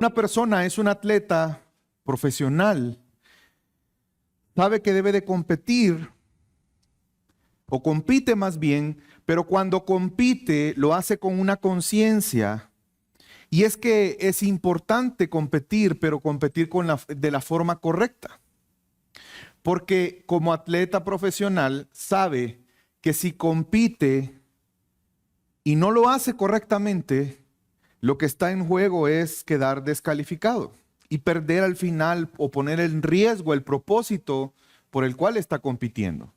Una persona es un atleta profesional, sabe que debe de competir, o compite más bien, pero cuando compite lo hace con una conciencia. Y es que es importante competir, pero competir de la forma correcta. Porque como atleta profesional sabe que si compite y no lo hace correctamente, lo que está en juego es quedar descalificado y perder al final o poner en riesgo el propósito por el cual está compitiendo.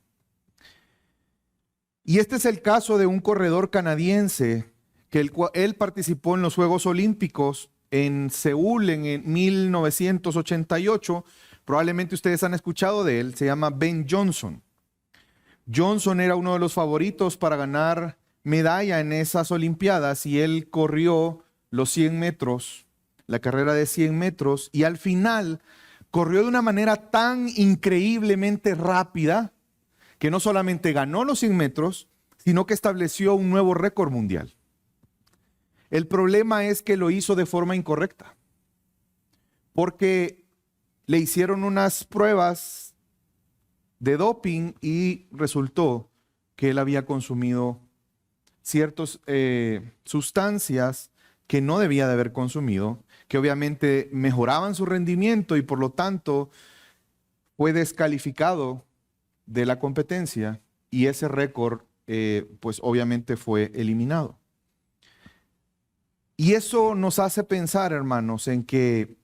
Y este es el caso de un corredor canadiense que él participó en los Juegos Olímpicos en Seúl en 1988. Probablemente ustedes han escuchado de él, se llama Ben Johnson. Johnson era uno de los favoritos para ganar medalla en esas Olimpiadas y él corrió los 100 metros, la carrera de 100 metros, y al final corrió de una manera tan increíblemente rápida que no solamente ganó los 100 metros, sino que estableció un nuevo récord mundial. El problema es que lo hizo de forma incorrecta, porque le hicieron unas pruebas de doping y resultó que él había consumido ciertas sustancias que no debía de haber consumido, que obviamente mejoraban su rendimiento y por lo tanto fue descalificado de la competencia y ese récord pues obviamente fue eliminado. Y eso nos hace pensar, hermanos, en que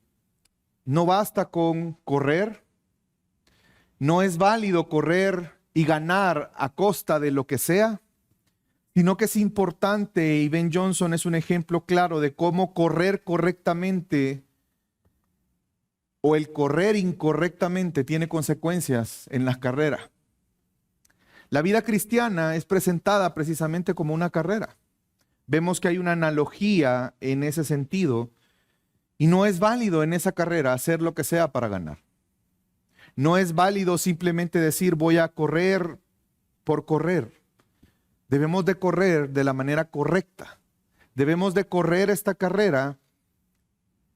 no basta con correr, no es válido correr y ganar a costa de lo que sea, sino que es importante, y Ben Johnson es un ejemplo claro de cómo correr correctamente o el correr incorrectamente tiene consecuencias en las carreras. La vida cristiana es presentada precisamente como una carrera. Vemos que hay una analogía en ese sentido y no es válido en esa carrera hacer lo que sea para ganar. No es válido simplemente decir voy a correr por correr. Debemos de correr de la manera correcta. Debemos de correr esta carrera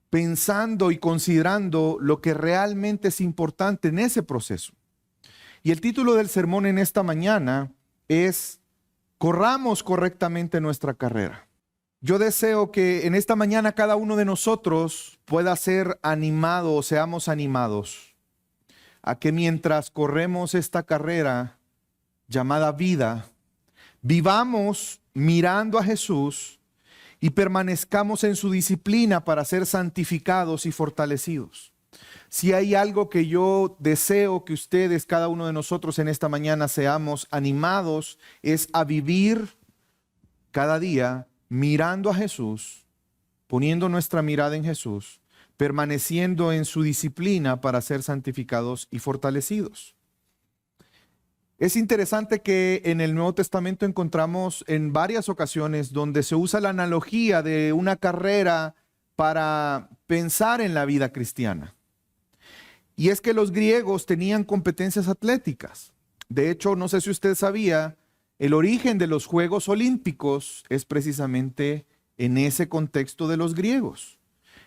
pensando y considerando lo que realmente es importante en ese proceso. Y el título del sermón en esta mañana es Corramos correctamente nuestra carrera. Yo deseo que en esta mañana cada uno de nosotros pueda ser animado o seamos animados a que mientras corremos esta carrera llamada vida, vivamos mirando a Jesús y permanezcamos en su disciplina para ser santificados y fortalecidos. Si hay algo que yo deseo que ustedes, cada uno de nosotros en esta mañana seamos animados, es a vivir cada día mirando a Jesús, poniendo nuestra mirada en Jesús, permaneciendo en su disciplina para ser santificados y fortalecidos. Es interesante que en el Nuevo Testamento encontramos en varias ocasiones donde se usa la analogía de una carrera para pensar en la vida cristiana. Y es que los griegos tenían competencias atléticas. De hecho, no sé si usted sabía, el origen de los Juegos Olímpicos es precisamente en ese contexto de los griegos.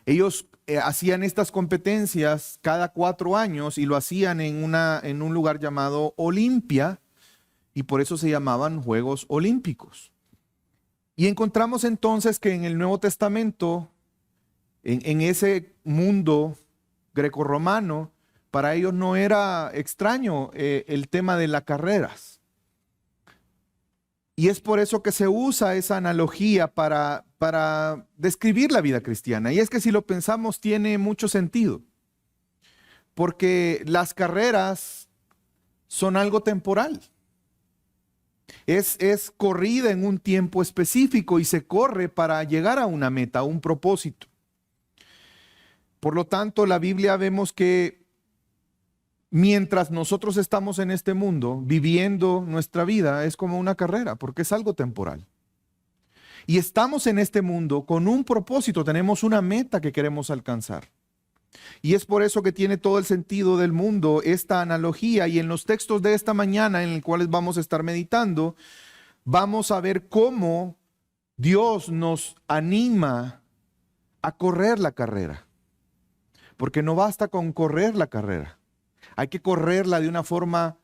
Ellos hacían estas competencias cada 4 años y lo hacían en un lugar llamado Olimpia y por eso se llamaban Juegos Olímpicos. Y encontramos entonces que en el Nuevo Testamento, en ese mundo grecorromano, para ellos no era extraño el tema de las carreras. Y es por eso que se usa esa analogía para describir la vida cristiana. Y es que si lo pensamos tiene mucho sentido. Porque las carreras son algo temporal. Es corrida en un tiempo específico y se corre para llegar a una meta, a un propósito. Por lo tanto, la Biblia vemos que mientras nosotros estamos en este mundo, viviendo nuestra vida, es como una carrera, porque es algo temporal. Y estamos en este mundo con un propósito, tenemos una meta que queremos alcanzar. Y es por eso que tiene todo el sentido del mundo esta analogía. Y en los textos de esta mañana, en los cuales vamos a estar meditando, vamos a ver cómo Dios nos anima a correr la carrera. porque no basta con correr la carrera. Hay que correrla de una forma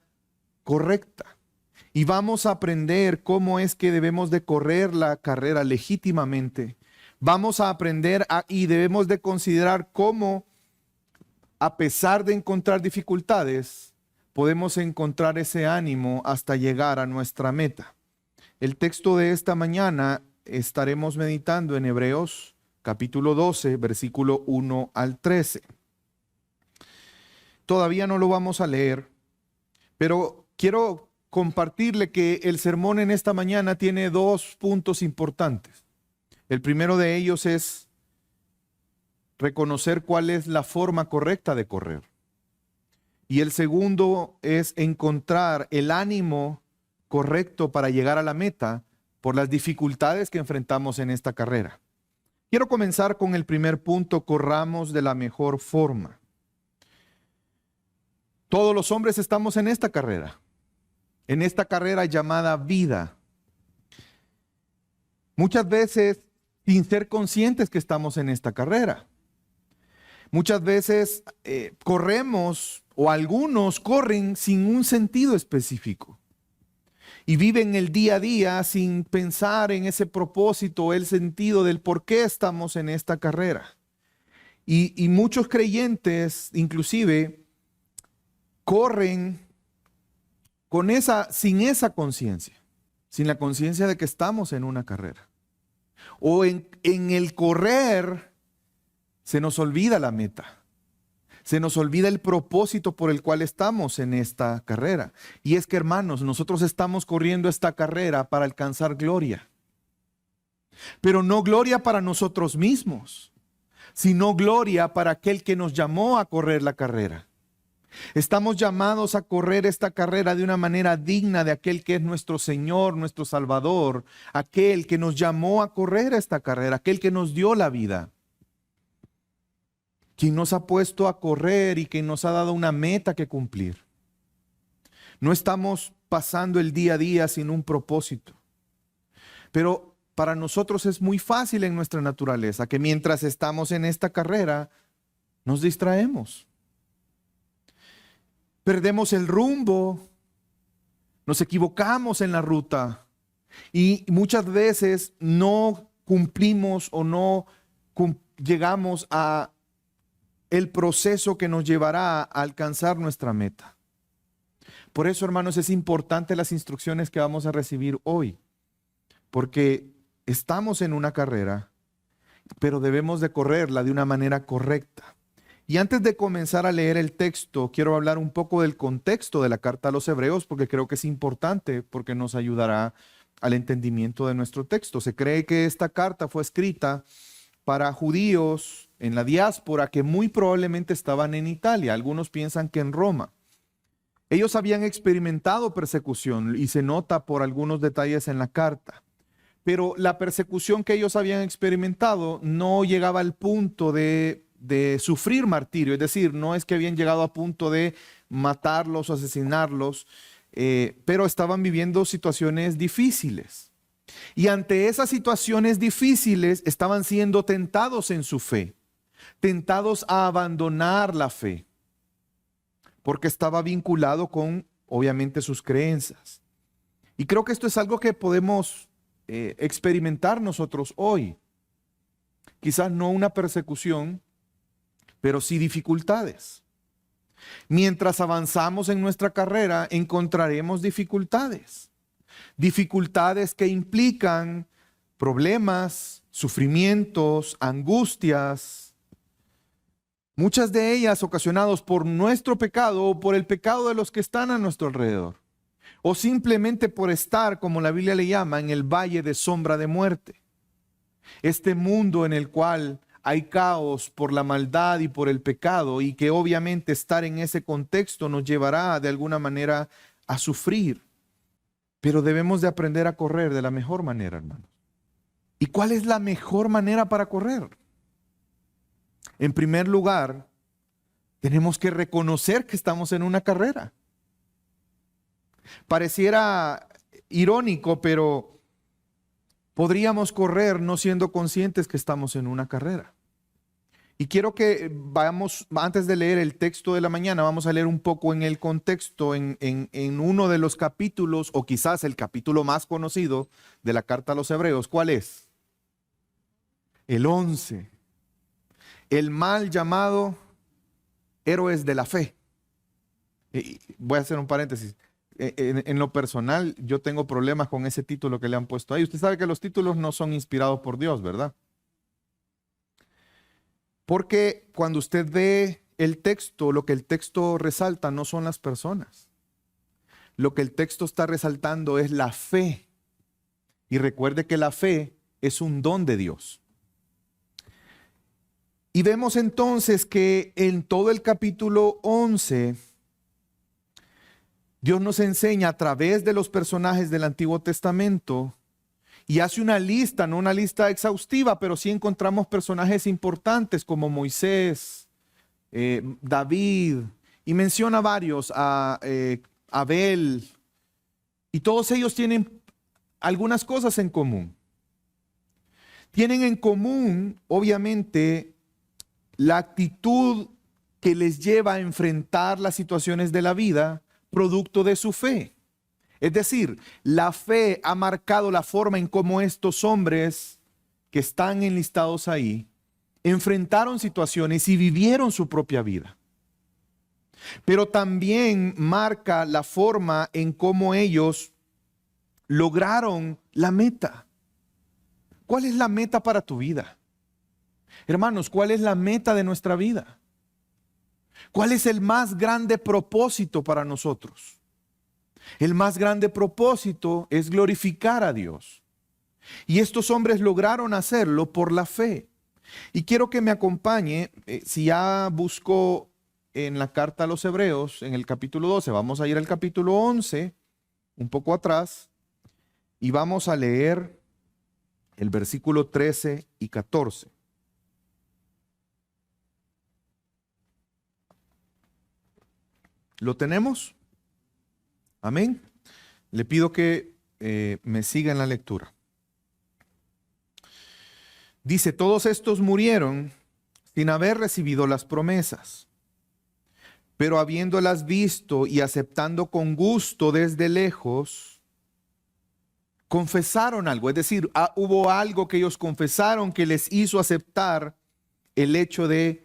correcta. Y vamos a aprender cómo es que debemos de correr la carrera legítimamente. Vamos a aprender y debemos de considerar cómo, a pesar de encontrar dificultades, podemos encontrar ese ánimo hasta llegar a nuestra meta. El texto de esta mañana estaremos meditando en Hebreos capítulo 12, versículo 1 al 13. Todavía no lo vamos a leer, pero quiero compartirle que el sermón en esta mañana tiene dos puntos importantes. El primero de ellos es reconocer cuál es la forma correcta de correr. Y el segundo es encontrar el ánimo correcto para llegar a la meta por las dificultades que enfrentamos en esta carrera. Quiero comenzar con el primer punto: corramos de la mejor forma. Todos los hombres estamos en esta carrera llamada vida. Muchas veces sin ser conscientes que estamos en esta carrera. Muchas veces corremos, o algunos corren sin un sentido específico. Y viven el día a día sin pensar en ese propósito, el sentido del por qué estamos en esta carrera. Y muchos creyentes, inclusive, corren sin esa conciencia, sin la conciencia de que estamos en una carrera. O en el correr se nos olvida la meta. Se nos olvida el propósito por el cual estamos en esta carrera. Y es que, hermanos, nosotros estamos corriendo esta carrera para alcanzar gloria. Pero no gloria para nosotros mismos, sino gloria para aquel que nos llamó a correr la carrera. Estamos llamados a correr esta carrera de una manera digna de aquel que es nuestro Señor, nuestro Salvador, aquel que nos llamó a correr esta carrera, aquel que nos dio la vida, quien nos ha puesto a correr y quien nos ha dado una meta que cumplir. No estamos pasando el día a día sin un propósito. Pero para nosotros es muy fácil en nuestra naturaleza que mientras estamos en esta carrera nos distraemos. Perdemos el rumbo, nos equivocamos en la ruta y muchas veces no cumplimos o no llegamos a el proceso que nos llevará a alcanzar nuestra meta. Por eso, hermanos, es importante las instrucciones que vamos a recibir hoy, porque estamos en una carrera, pero debemos de correrla de una manera correcta. Y antes de comenzar a leer el texto, quiero hablar un poco del contexto de la carta a los Hebreos, porque creo que es importante, porque nos ayudará al entendimiento de nuestro texto. Se cree que esta carta fue escrita para judíos en la diáspora que muy probablemente estaban en Italia. Algunos piensan que en Roma. Ellos habían experimentado persecución y se nota por algunos detalles en la carta. Pero la persecución que ellos habían experimentado no llegaba al punto de sufrir martirio. Es decir, no es que habían llegado a punto de matarlos o asesinarlos, pero estaban viviendo situaciones difíciles. Y ante esas situaciones difíciles estaban siendo tentados en su fe, tentados a abandonar la fe, porque estaba vinculado con, obviamente, sus creencias. Y creo que esto es algo que podemos experimentar nosotros hoy. Quizás no una persecución, pero sí dificultades. Mientras avanzamos en nuestra carrera, encontraremos dificultades. Dificultades que implican problemas, sufrimientos, angustias, muchas de ellas ocasionadas por nuestro pecado o por el pecado de los que están a nuestro alrededor, o simplemente por estar, como la Biblia le llama, en el valle de sombra de muerte. Este mundo en el cual hay caos por la maldad y por el pecado, y que obviamente estar en ese contexto nos llevará de alguna manera a sufrir. Pero debemos de aprender a correr de la mejor manera, hermanos. ¿Y cuál es la mejor manera para correr? En primer lugar, tenemos que reconocer que estamos en una carrera. Pareciera irónico, pero podríamos correr no siendo conscientes que estamos en una carrera. Y quiero que vayamos, antes de leer el texto de la mañana, vamos a leer un poco en el contexto, en uno de los capítulos, o quizás el capítulo más conocido de la carta a los Hebreos. ¿Cuál es? El 11. El mal llamado héroes de la fe. Y voy a hacer un paréntesis. En lo personal, yo tengo problemas con ese título que le han puesto ahí. Usted sabe que los títulos no son inspirados por Dios, ¿verdad? Porque cuando usted ve el texto, lo que el texto resalta no son las personas. Lo que el texto está resaltando es la fe. Y recuerde que la fe es un don de Dios. Y vemos entonces que en todo el capítulo 11, Dios nos enseña a través de los personajes del Antiguo Testamento y hace una lista, no una lista exhaustiva, pero sí encontramos personajes importantes como Moisés, David, y menciona varios, a Abel, y todos ellos tienen algunas cosas en común. Tienen en común, obviamente, la actitud que les lleva a enfrentar las situaciones de la vida, producto de su fe. Es decir, la fe ha marcado la forma en cómo estos hombres que están enlistados ahí enfrentaron situaciones y vivieron su propia vida. Pero también marca la forma en cómo ellos lograron la meta. ¿Cuál es la meta para tu vida? Hermanos, ¿cuál es la meta de nuestra vida? ¿Cuál es el más grande propósito para nosotros? El más grande propósito es glorificar a Dios. Y estos hombres lograron hacerlo por la fe. Y quiero que me acompañe, si ya buscó en la carta a los Hebreos, en el capítulo 12, vamos a ir al capítulo 11, un poco atrás, y vamos a leer el versículo 13 y 14. ¿Lo tenemos? Amén. Le pido que me siga en la lectura. Dice, todos estos murieron sin haber recibido las promesas, pero habiéndolas visto y aceptando con gusto desde lejos, confesaron algo. Es decir, hubo algo que ellos confesaron que les hizo aceptar el hecho de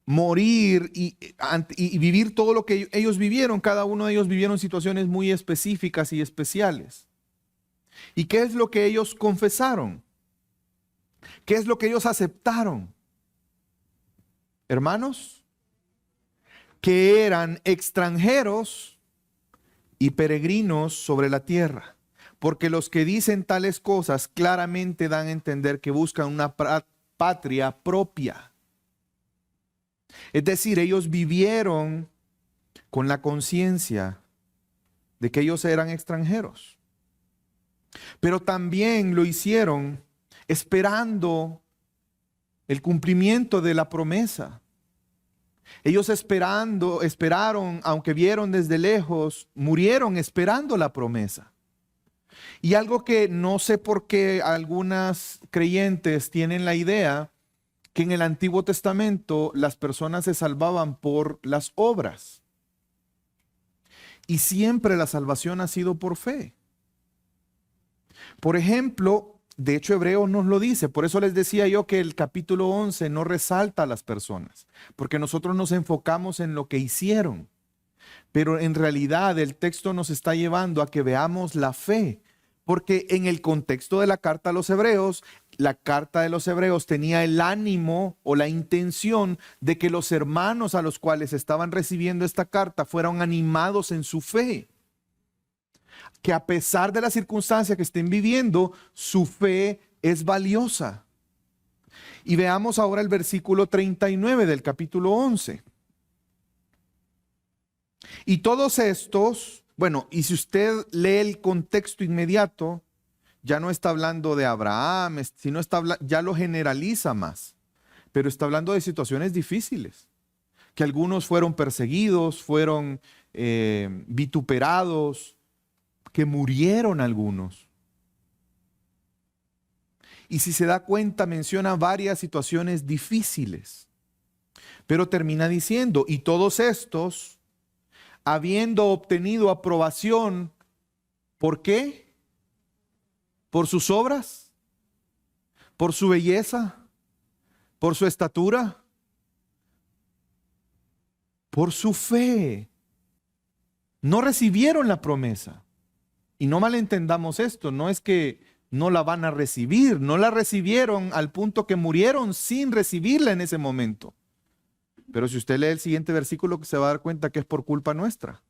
morir y vivir todo lo que ellos vivieron. Cada uno de ellos vivieron situaciones muy específicas y especiales. ¿Y qué es lo que ellos confesaron? ¿Qué es lo que ellos aceptaron? Hermanos, que eran extranjeros y peregrinos sobre la tierra. Porque los que dicen tales cosas claramente dan a entender que buscan una patria propia. Es decir, ellos vivieron con la conciencia de que ellos eran extranjeros. Pero también lo hicieron esperando el cumplimiento de la promesa. Ellos esperaron, aunque vieron desde lejos, murieron esperando la promesa. Y algo que no sé por qué algunas creyentes tienen la idea que en el Antiguo Testamento las personas se salvaban por las obras. Y siempre la salvación ha sido por fe. Por ejemplo, de hecho Hebreos nos lo dice, por eso les decía yo que el capítulo 11 no resalta a las personas, porque nosotros nos enfocamos en lo que hicieron. Pero en realidad el texto nos está llevando a que veamos la fe. Porque en el contexto de la carta a los Hebreos, la carta de los Hebreos tenía el ánimo o la intención de que los hermanos a los cuales estaban recibiendo esta carta fueran animados en su fe. Que a pesar de la circunstancia que estén viviendo, su fe es valiosa. Y veamos ahora el versículo 39 del capítulo 11. Y todos estos... Bueno, y si usted lee el contexto inmediato, ya no está hablando de Abraham, sino ya lo generaliza más, pero está hablando de situaciones difíciles, que algunos fueron perseguidos, fueron vituperados, que murieron algunos. Y si se da cuenta, menciona varias situaciones difíciles. Pero termina diciendo, y todos estos, habiendo obtenido aprobación, ¿por qué? ¿Por sus obras? ¿Por su belleza? ¿Por su estatura? Por su fe. No recibieron la promesa. Y no malentendamos esto, no es que no la van a recibir, no la recibieron al punto que murieron sin recibirla en ese momento. Pero si usted lee el siguiente versículo, se va a dar cuenta que es por culpa nuestra.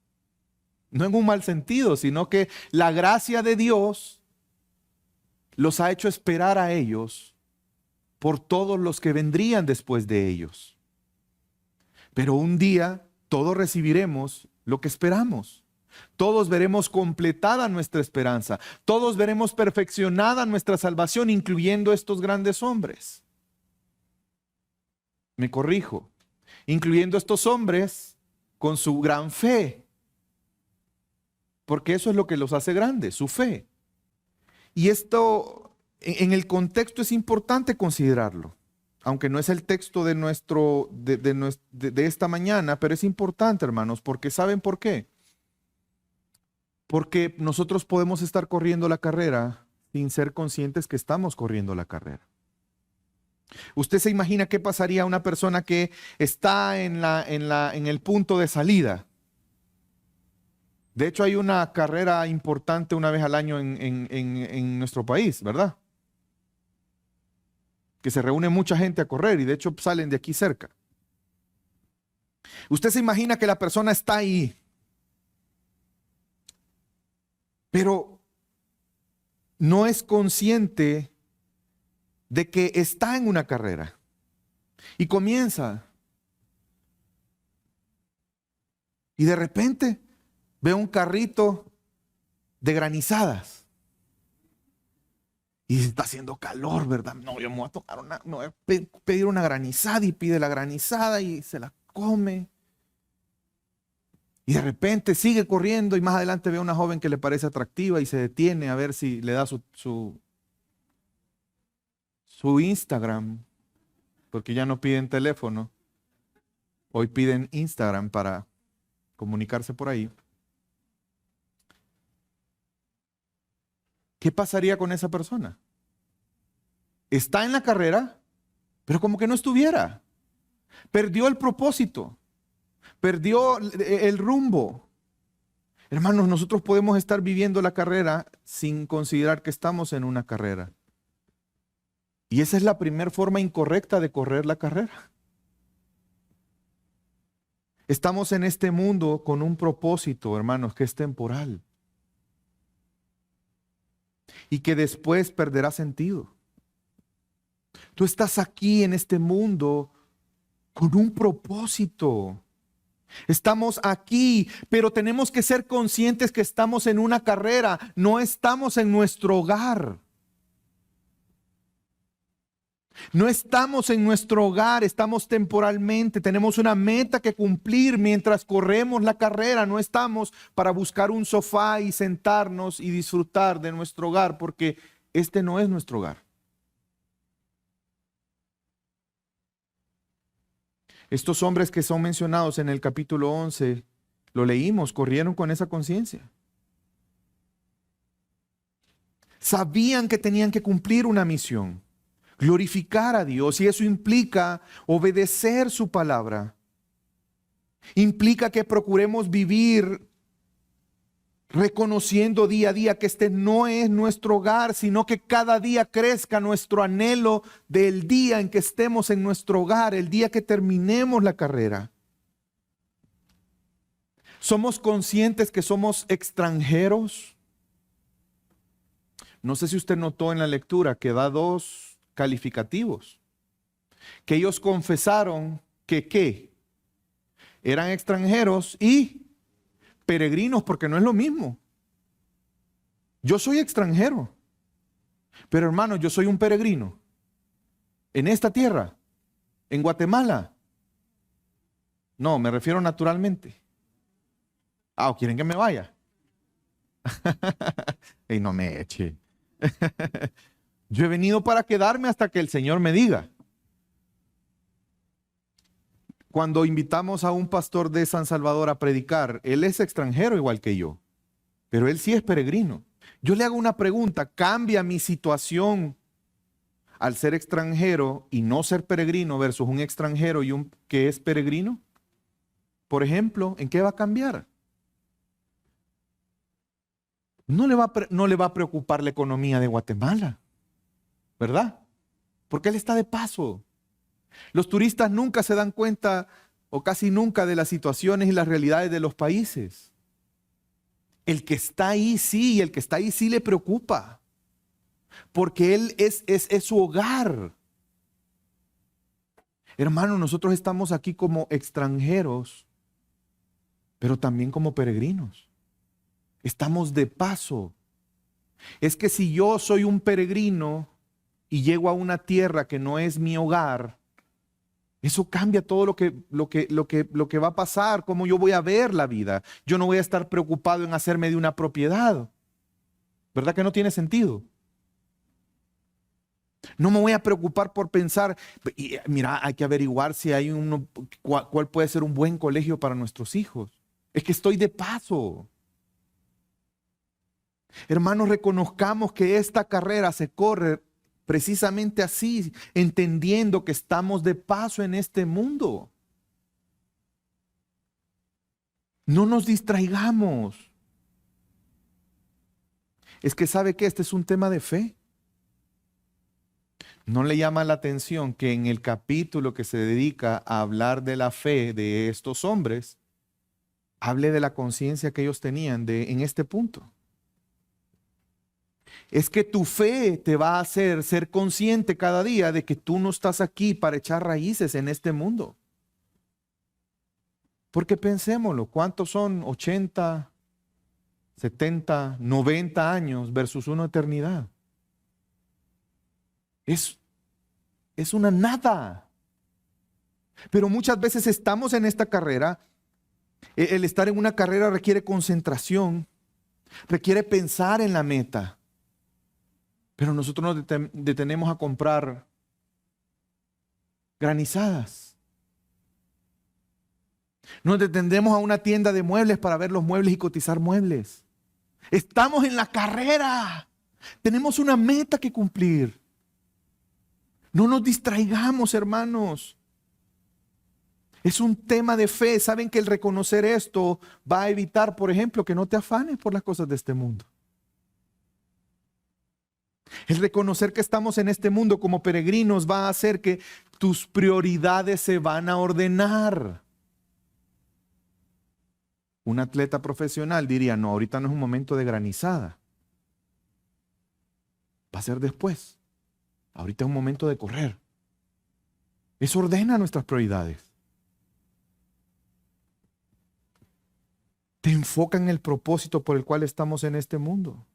No en un mal sentido, sino que la gracia de Dios los ha hecho esperar a ellos por todos los que vendrían después de ellos. Pero un día todos recibiremos lo que esperamos. Todos veremos completada nuestra esperanza. Todos veremos perfeccionada nuestra salvación, incluyendo estos grandes hombres. Me corrijo, incluyendo estos hombres con su gran fe. Porque eso es lo que los hace grandes, su fe. Y esto, en el contexto es importante considerarlo. Aunque no es el texto de esta mañana, pero es importante, hermanos, porque ¿saben por qué? Porque nosotros podemos estar corriendo la carrera sin ser conscientes que estamos corriendo la carrera. ¿Usted se imagina qué pasaría a una persona que está en el punto de salida? De hecho, hay una carrera importante una vez al año en nuestro país, ¿verdad? Que se reúne mucha gente a correr y de hecho salen de aquí cerca. Usted se imagina que la persona está ahí, pero no es consciente de que está en una carrera y comienza y de repente ve un carrito de granizadas y está haciendo calor, ¿verdad? No, yo me voy a tomar me voy a pedir una granizada y pide la granizada y se la come. Y de repente sigue corriendo y más adelante ve a una joven que le parece atractiva y se detiene a ver si le da su Instagram, porque ya no piden teléfono, hoy piden Instagram para comunicarse por ahí. ¿Qué pasaría con esa persona? Está en la carrera, pero como que no estuviera. Perdió el propósito, perdió el rumbo. Hermanos, nosotros podemos estar viviendo la carrera sin considerar que estamos en una carrera. Y esa es la primera forma incorrecta de correr la carrera. Estamos en este mundo con un propósito, hermanos, que es temporal. Y que después perderá sentido. Tú estás aquí en este mundo con un propósito. Estamos aquí, pero tenemos que ser conscientes que estamos en una carrera, no estamos en nuestro hogar. No estamos en nuestro hogar, estamos temporalmente, tenemos una meta que cumplir mientras corremos la carrera. No estamos para buscar un sofá y sentarnos y disfrutar de nuestro hogar, porque este no es nuestro hogar. Estos hombres que son mencionados en el capítulo 11, lo leímos, corrieron con esa conciencia. Sabían que tenían que cumplir una misión. Glorificar a Dios, y eso implica obedecer su palabra. Implica que procuremos vivir reconociendo día a día que este no es nuestro hogar, sino que cada día crezca nuestro anhelo del día en que estemos en nuestro hogar, el día que terminemos la carrera. ¿Somos conscientes que somos extranjeros? No sé si usted notó en la lectura que da dos calificativos, que ellos confesaron que ¿qué? Eran extranjeros y peregrinos, porque no es lo mismo. Yo soy extranjero, pero hermano, yo soy un peregrino en esta tierra, en Guatemala. No, me refiero naturalmente. ¿O quieren que me vaya? Y no me eche. Yo he venido para quedarme hasta que el Señor me diga. Cuando invitamos a un pastor de San Salvador a predicar, él es extranjero igual que yo, pero él sí es peregrino. Yo le hago una pregunta, ¿cambia mi situación al ser extranjero y no ser peregrino versus un extranjero y un que es peregrino? Por ejemplo, ¿en qué va a cambiar? No le va a preocupar la economía de Guatemala, ¿verdad? Porque él está de paso. Los turistas nunca se dan cuenta o casi nunca de las situaciones y las realidades de los países. El que está ahí sí, y el que está ahí sí le preocupa, porque él es su hogar. Hermano, nosotros estamos aquí como extranjeros, pero también como peregrinos. Estamos de paso. Es que si yo soy un peregrino y llego a una tierra que no es mi hogar, eso cambia todo lo que va a pasar, cómo yo voy a ver la vida. Yo no voy a estar preocupado en hacerme de una propiedad. ¿Verdad que no tiene sentido? No me voy a preocupar por pensar, mira, hay que averiguar si hay cuál puede ser un buen colegio para nuestros hijos. Es que estoy de paso. Hermanos, reconozcamos que esta carrera se corre precisamente así, entendiendo que estamos de paso en este mundo. No nos distraigamos. Es que ¿sabe qué? Este es un tema de fe. ¿No le llama la atención que en el capítulo que se dedica a hablar de la fe de estos hombres, hable de la conciencia que ellos tenían en este punto? Es que tu fe te va a hacer ser consciente cada día de que tú no estás aquí para echar raíces en este mundo. Porque pensémoslo, ¿cuántos son 80, 70, 90 años versus una eternidad? Es una nada. Pero muchas veces estamos en esta carrera. El estar en una carrera requiere concentración, requiere pensar en la meta. Pero nosotros nos detenemos a comprar granizadas. Nos detenemos a una tienda de muebles para ver los muebles y cotizar muebles. Estamos en la carrera. Tenemos una meta que cumplir. No nos distraigamos, hermanos. Es un tema de fe. Saben que el reconocer esto va a evitar, por ejemplo, que no te afanes por las cosas de este mundo. El reconocer que estamos en este mundo como peregrinos va a hacer que tus prioridades se van a ordenar. Un atleta profesional diría, no, ahorita no es un momento de granizada. Va a ser después. Ahorita es un momento de correr. Eso ordena nuestras prioridades. Te enfoca en el propósito por el cual estamos en este mundo.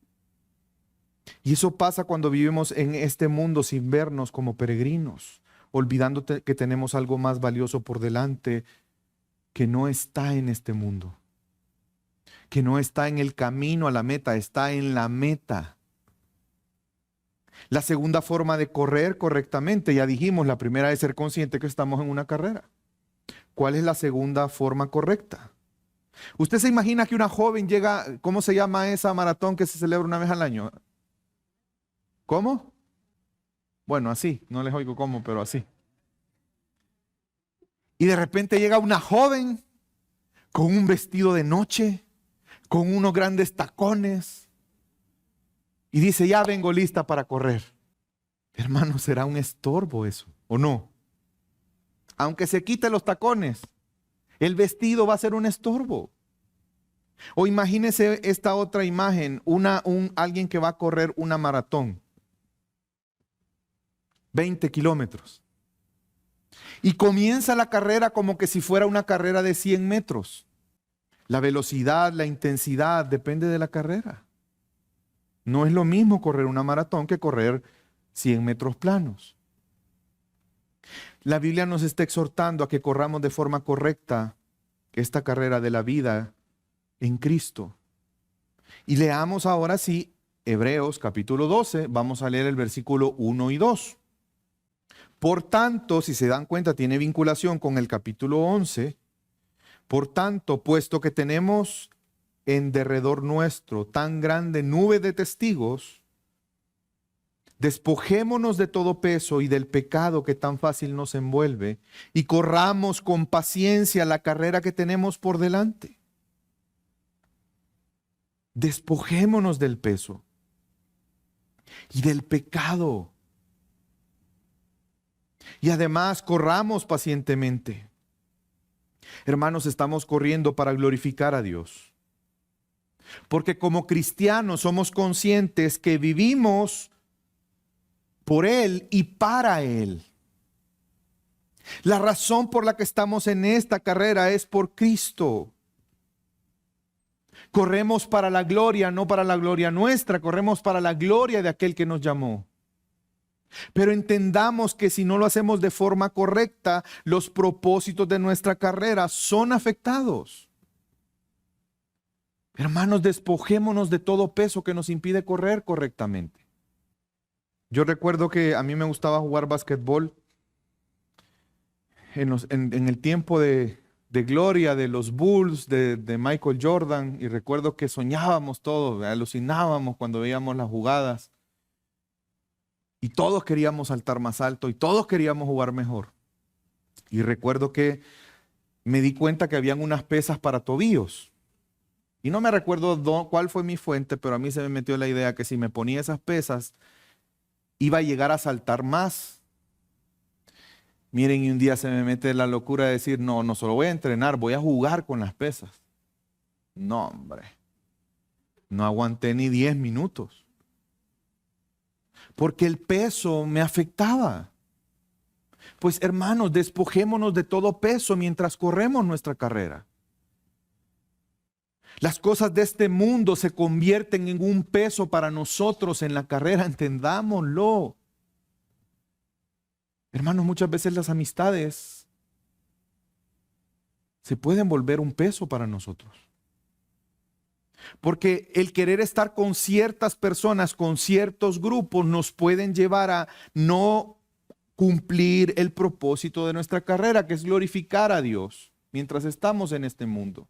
Y eso pasa cuando vivimos en este mundo sin vernos como peregrinos, olvidándote que tenemos algo más valioso por delante que no está en este mundo, que no está en el camino a la meta, está en la meta. La segunda forma de correr correctamente, ya dijimos, la primera es ser consciente que estamos en una carrera. ¿Cuál es la segunda forma correcta? Usted se imagina que una joven llega, ¿cómo se llama esa maratón que se celebra una vez al año? ¿Cómo? Bueno, así, no les oigo cómo, pero así. Y de repente llega una joven con un vestido de noche, con unos grandes tacones, y dice, ya vengo lista para correr. Hermano, ¿será un estorbo eso o no? Aunque se quite los tacones, el vestido va a ser un estorbo. O imagínese esta otra imagen, alguien que va a correr una maratón. 20 kilómetros. Y comienza la carrera como que si fuera una carrera de 100 metros. La velocidad, la intensidad, depende de la carrera. No es lo mismo correr una maratón que correr 100 metros planos. La Biblia nos está exhortando a que corramos de forma correcta esta carrera de la vida en Cristo. Y leamos ahora sí Hebreos capítulo 12, vamos a leer el versículo 1 y 2. Por tanto, si se dan cuenta, tiene vinculación con el capítulo 11. Por tanto, puesto que tenemos en derredor nuestro tan grande nube de testigos, despojémonos de todo peso y del pecado que tan fácil nos envuelve y corramos con paciencia la carrera que tenemos por delante. Despojémonos del peso y del pecado. Y además corramos pacientemente. Hermanos, estamos corriendo para glorificar a Dios. Porque como cristianos somos conscientes que vivimos por Él y para Él. La razón por la que estamos en esta carrera es por Cristo. Corremos para la gloria, no para la gloria nuestra, corremos para la gloria de aquel que nos llamó. Pero entendamos que si no lo hacemos de forma correcta, los propósitos de nuestra carrera son afectados. Hermanos, despojémonos de todo peso que nos impide correr correctamente. Yo recuerdo que a mí me gustaba jugar básquetbol en el tiempo de gloria de los Bulls, de Michael Jordan, y recuerdo que soñábamos todos, alucinábamos cuando veíamos las jugadas. Y todos queríamos saltar más alto y todos queríamos jugar mejor. Y recuerdo que me di cuenta que habían unas pesas para tobillos. Y no me recuerdo cuál fue mi fuente, pero a mí se me metió la idea que si me ponía esas pesas, iba a llegar a saltar más. Miren, y un día se me mete la locura de decir, no solo voy a entrenar, voy a jugar con las pesas. No, hombre. No aguanté ni 10 minutos. Porque el peso me afectaba. Pues hermanos, despojémonos de todo peso mientras corremos nuestra carrera. Las cosas de este mundo se convierten en un peso para nosotros en la carrera, entendámoslo. Hermanos, muchas veces las amistades se pueden volver un peso para nosotros. Porque el querer estar con ciertas personas, con ciertos grupos, nos pueden llevar a no cumplir el propósito de nuestra carrera, que es glorificar a Dios mientras estamos en este mundo.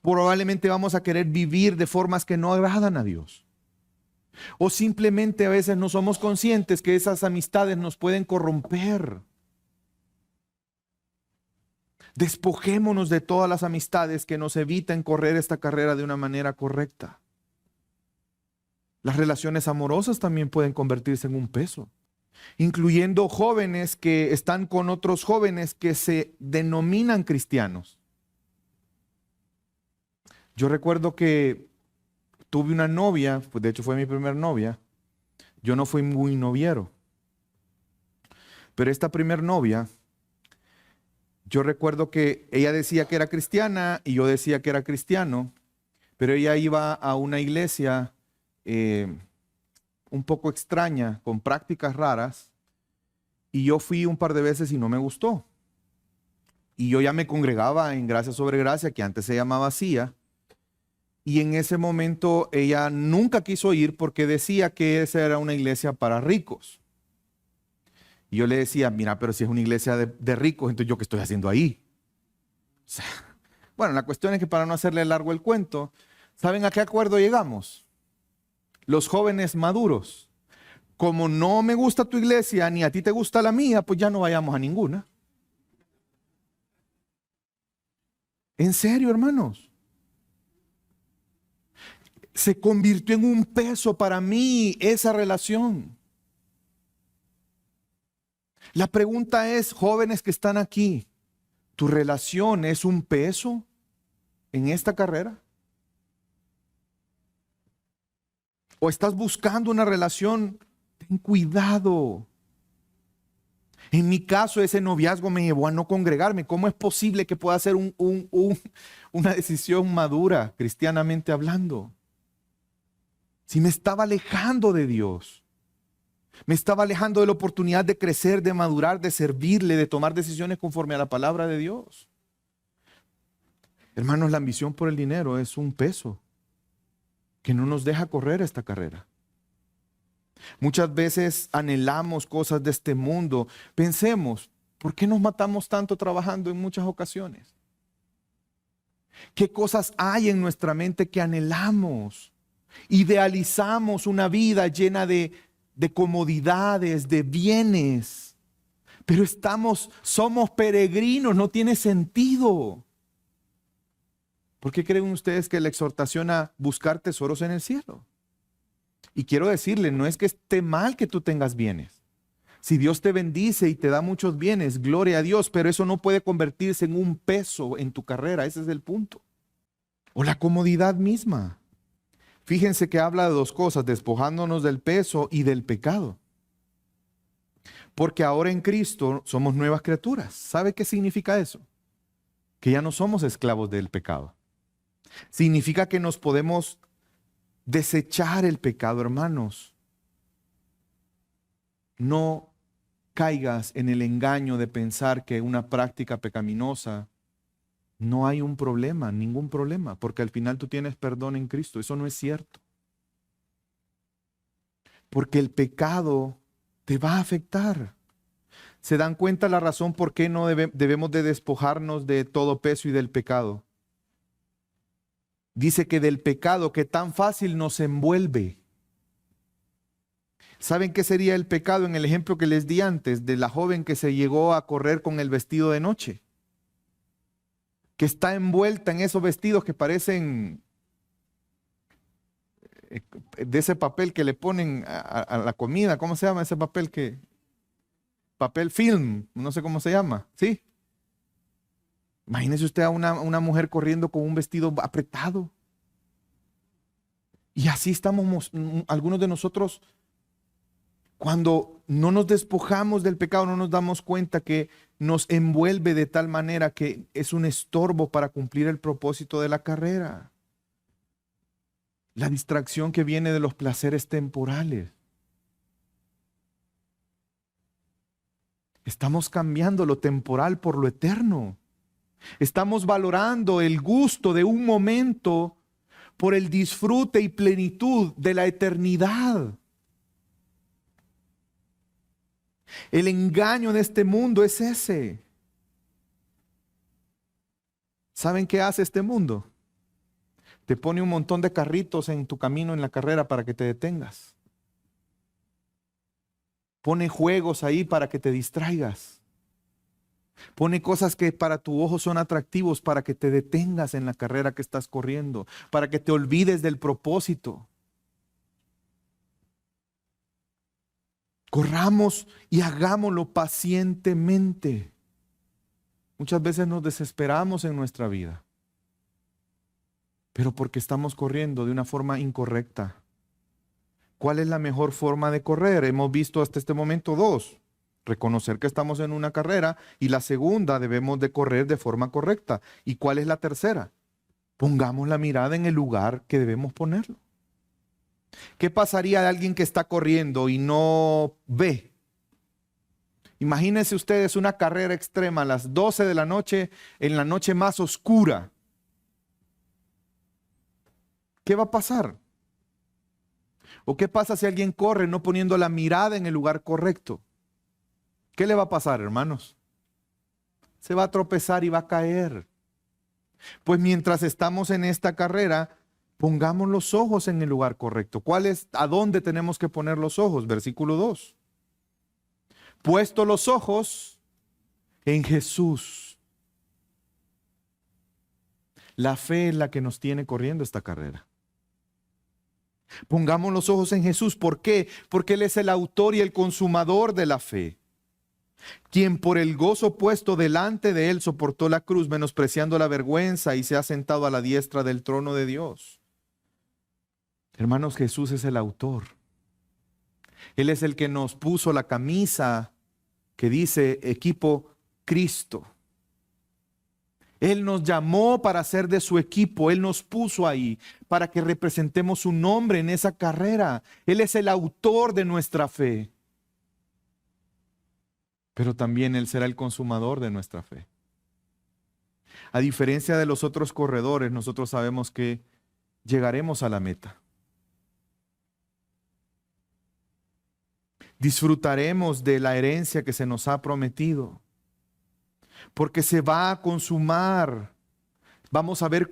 Probablemente vamos a querer vivir de formas que no agradan a Dios. O simplemente a veces no somos conscientes que esas amistades nos pueden corromper. Despojémonos de todas las amistades que nos eviten correr esta carrera de una manera correcta. Las relaciones amorosas también pueden convertirse en un peso, incluyendo jóvenes que están con otros jóvenes que se denominan cristianos. Yo recuerdo que tuve una novia, de hecho fue mi primer novia. Yo no fui muy noviero, pero esta primer novia, yo recuerdo que ella decía que era cristiana y yo decía que era cristiano, pero ella iba a una iglesia un poco extraña, con prácticas raras, y yo fui un par de veces y no me gustó. Y yo ya me congregaba en Gracia sobre Gracia, que antes se llamaba CIA, y en ese momento ella nunca quiso ir porque decía que esa era una iglesia para ricos. Y yo le decía, mira, pero si es una iglesia de ricos, entonces ¿yo qué estoy haciendo ahí? O sea, bueno, la cuestión es que para no hacerle largo el cuento, ¿saben a qué acuerdo llegamos? Los jóvenes maduros. Como no me gusta tu iglesia, ni a ti te gusta la mía, pues ya no vayamos a ninguna. En serio, hermanos. Se convirtió en un peso para mí esa relación. La pregunta es, jóvenes que están aquí, ¿tu relación es un peso en esta carrera? ¿O estás buscando una relación? Ten cuidado. En mi caso, ese noviazgo me llevó a no congregarme. ¿Cómo es posible que pueda ser una decisión madura, cristianamente hablando? Si me estaba alejando de Dios. Me estaba alejando de la oportunidad de crecer, de madurar, de servirle, de tomar decisiones conforme a la palabra de Dios. Hermanos, la ambición por el dinero es un peso. que no nos deja correr esta carrera. Muchas veces anhelamos cosas de este mundo. Pensemos, ¿por qué nos matamos tanto trabajando en muchas ocasiones? ¿Qué cosas hay en nuestra mente que anhelamos? Idealizamos una vida llena de comodidades, de bienes, pero somos peregrinos, no tiene sentido. ¿Por qué creen ustedes que la exhortación a buscar tesoros en el cielo? Y quiero decirle, no es que esté mal que tú tengas bienes. Si Dios te bendice y te da muchos bienes, gloria a Dios, pero eso no puede convertirse en un peso en tu carrera, ese es el punto. O la comodidad misma. Fíjense que habla de dos cosas, despojándonos del peso y del pecado. Porque ahora en Cristo somos nuevas criaturas. ¿Sabe qué significa eso? Que ya no somos esclavos del pecado. Significa que nos podemos desechar el pecado, hermanos. No caigas en el engaño de pensar que una práctica pecaminosa no hay un problema, ningún problema, porque al final tú tienes perdón en Cristo. Eso no es cierto. Porque el pecado te va a afectar. ¿Se dan cuenta la razón por qué no debemos de despojarnos de todo peso y del pecado? Dice que del pecado que tan fácil nos envuelve. ¿Saben qué sería el pecado en el ejemplo que les di antes de la joven que se llegó a correr con el vestido de noche? Que está envuelta en esos vestidos que parecen de ese papel que le ponen a la comida. ¿Cómo se llama ese papel papel film, no sé cómo se llama, ¿sí? Imagínese usted a una mujer corriendo con un vestido apretado. Y así estamos algunos de nosotros. Cuando no nos despojamos del pecado, no nos damos cuenta que nos envuelve de tal manera que es un estorbo para cumplir el propósito de la carrera. La distracción que viene de los placeres temporales. Estamos cambiando lo temporal por lo eterno. Estamos valorando el gusto de un momento por el disfrute y plenitud de la eternidad. El engaño de este mundo es ese. ¿Saben qué hace este mundo? Te pone un montón de carritos en tu camino en la carrera para que te detengas. Pone juegos ahí para que te distraigas. Pone cosas que para tu ojo son atractivos para que te detengas en la carrera que estás corriendo, para que te olvides del propósito. Corramos y hagámoslo pacientemente. Muchas veces nos desesperamos en nuestra vida, pero porque estamos corriendo de una forma incorrecta. ¿Cuál es la mejor forma de correr? Hemos visto hasta este momento dos. Reconocer que estamos en una carrera, y la segunda, debemos de correr de forma correcta. ¿Y cuál es la tercera? Pongamos la mirada en el lugar que debemos ponerlo. ¿Qué pasaría de alguien que está corriendo y no ve? Imagínense ustedes una carrera extrema a las 12 de la noche, en la noche más oscura. ¿Qué va a pasar? ¿O qué pasa si alguien corre no poniendo la mirada en el lugar correcto? ¿Qué le va a pasar, hermanos? Se va a tropezar y va a caer. Pues mientras estamos en esta carrera, pongamos los ojos en el lugar correcto. ¿A dónde tenemos que poner los ojos? Versículo 2. Puesto los ojos en Jesús. La fe es la que nos tiene corriendo esta carrera. Pongamos los ojos en Jesús. ¿Por qué? Porque Él es el autor y el consumador de la fe, quien por el gozo puesto delante de Él soportó la cruz, menospreciando la vergüenza, y se ha sentado a la diestra del trono de Dios. Hermanos, Jesús es el autor. Él es el que nos puso la camisa que dice equipo Cristo. Él nos llamó para ser de su equipo. Él nos puso ahí para que representemos su nombre en esa carrera. Él es el autor de nuestra fe. Pero también Él será el consumador de nuestra fe. A diferencia de los otros corredores, nosotros sabemos que llegaremos a la meta. Disfrutaremos de la herencia que se nos ha prometido, porque se va a consumar. Vamos a ver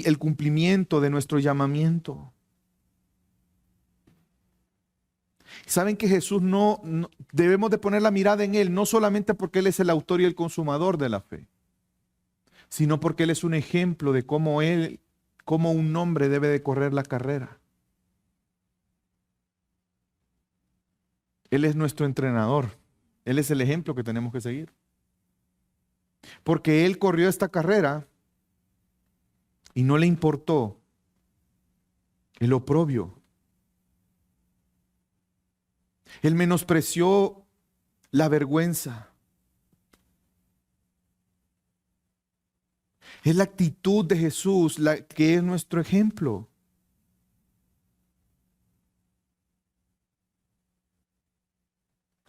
el cumplimiento de nuestro llamamiento. Saben que Jesús debemos de poner la mirada en Él, no solamente porque Él es el autor y el consumador de la fe, sino porque Él es un ejemplo de cómo un hombre debe de correr la carrera. Él es nuestro entrenador. Él es el ejemplo que tenemos que seguir. Porque Él corrió esta carrera y no le importó el oprobio. Él menospreció la vergüenza. Es la actitud de Jesús la que es nuestro ejemplo.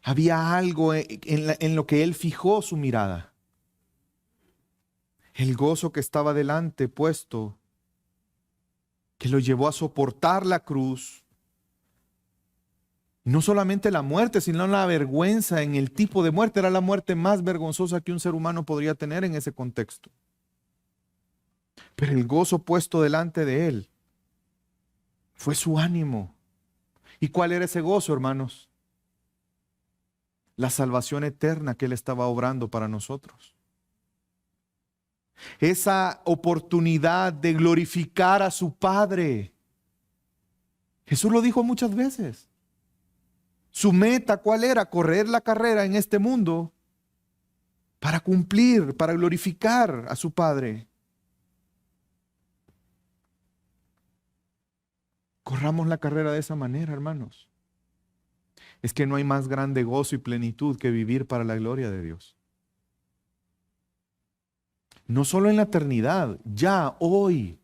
Había algo en lo que Él fijó su mirada. El gozo que estaba delante puesto, que lo llevó a soportar la cruz. No solamente la muerte, sino la vergüenza en el tipo de muerte. Era la muerte más vergonzosa que un ser humano podría tener en ese contexto. Pero el gozo puesto delante de Él fue su ánimo. ¿Y cuál era ese gozo, hermanos? La salvación eterna que Él estaba obrando para nosotros. Esa oportunidad de glorificar a su Padre. Jesús lo dijo muchas veces. Su meta, ¿cuál era? Correr la carrera en este mundo para cumplir, para glorificar a su Padre. Corramos la carrera de esa manera, hermanos. Es que no hay más grande gozo y plenitud que vivir para la gloria de Dios. No solo en la eternidad, ya hoy.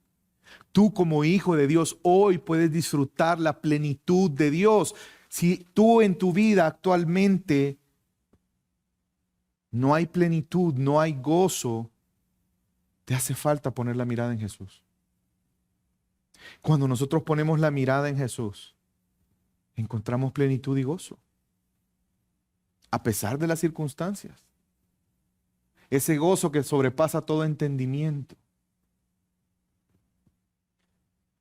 Tú como hijo de Dios, hoy puedes disfrutar la plenitud de Dios. Si tú en tu vida actualmente no hay plenitud, no hay gozo, te hace falta poner la mirada en Jesús. Cuando nosotros ponemos la mirada en Jesús, encontramos plenitud y gozo, a pesar de las circunstancias. Ese gozo que sobrepasa todo entendimiento.